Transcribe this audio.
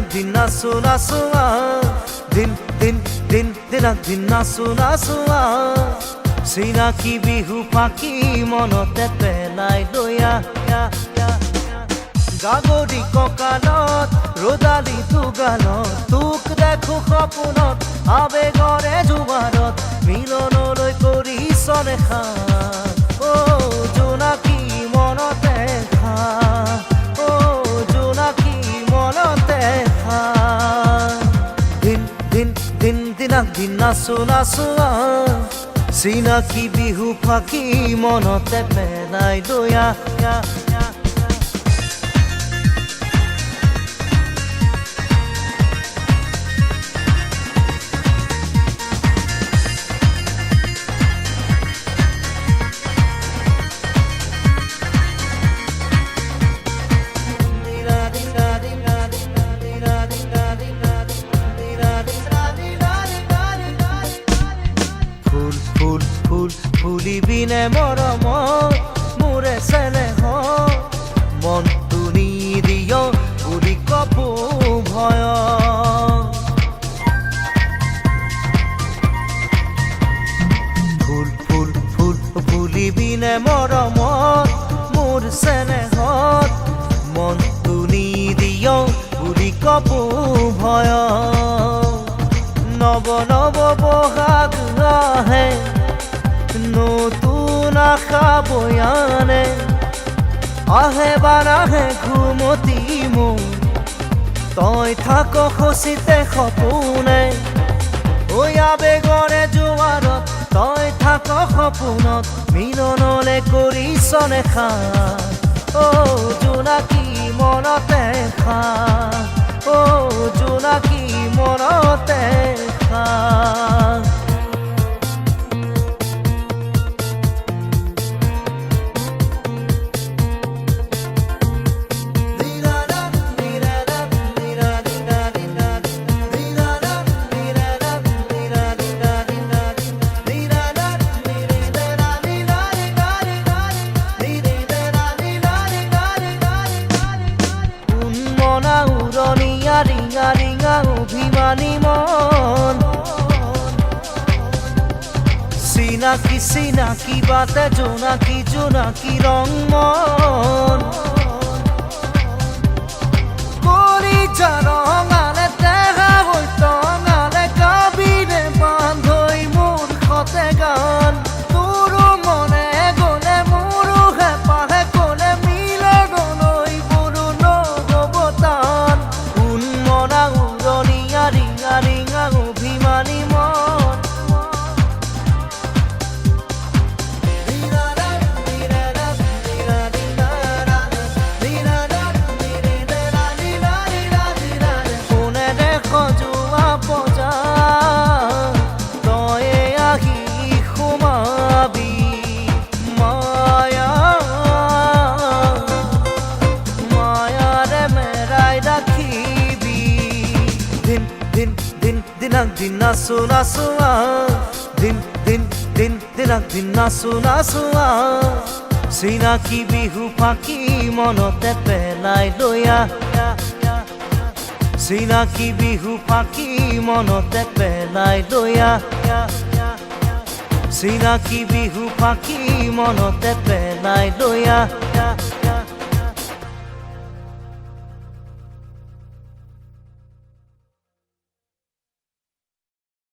দিন নাচো নাচো দিন দিন দিন দিনক দিন নাচো নাচো চিনাকি বিহু ফাঁকি মনতে পেলাই লয়া গাগৰি কঁকালত ৰ'দালি দুগালত তোক দেখো সপোনত আবেগৰে জোৱাৰত মিলনলৈ কৰিছনে খান জোনাকী মনতে খা জোনাকী মনতে খা দিন দিন দিন দিনক দিন নাচো নাচো চিনাকি বিহু ফাঁকি মনতে পেলাই লয়া ফুলিবিনে মৰম মোৰে চেনেহ মনটো নিদিয় বুলি কপো ভয় ফুল ফুল ফুল ফুলিবিনে মৰম মোৰ চেনেহত মনটো নিদিয় বুলি কপো ভয় নৱ নৱ বহাগ আহে নতুন আশা বয়ানে আহে বাৰাহে ঘুমতি মোৰ তই থাক খচিতে সপোনে ঐ আবেগৰে জোৱাৰত তই থাক সপোনত মিলনলে কৰিছনে খান জোনাকী মনতে খা জোনাকী মনতে খা ৰিঙা ৰিঙা অভিমানী মন চিনাকি চিনাকি বাতে জোনাকী জোনাকী ৰং মন কৰি ৰঙালে টেঙা হৈ টঙালে কাবিনে বান্ধৈ মোৰ সতে গান তোৰো মনে গ'লে মোৰো হেঁপাহে ক'লে মিলনলৈ বোলো নহ'ব টান ৰিঙা ৰিঙা অভিমানী মন কোনে দেখ যোৱা পজা তয়ে আহি সোমাবি মায়া মায়াৰে মেৰাই ৰাখিবি দিন দিন দিন দিনক দিন নাচো নাচো দিন দিন দিন দিনক দিন নাচো নাচো চিনাকি বিহু ফাঁকি মনতে পেলাই লয়া চিনাকি বিহু ফাঁকি মনতে পেলাই লয়া চিনাকি বিহু ফাঁকি মনতে পেলাই লয়া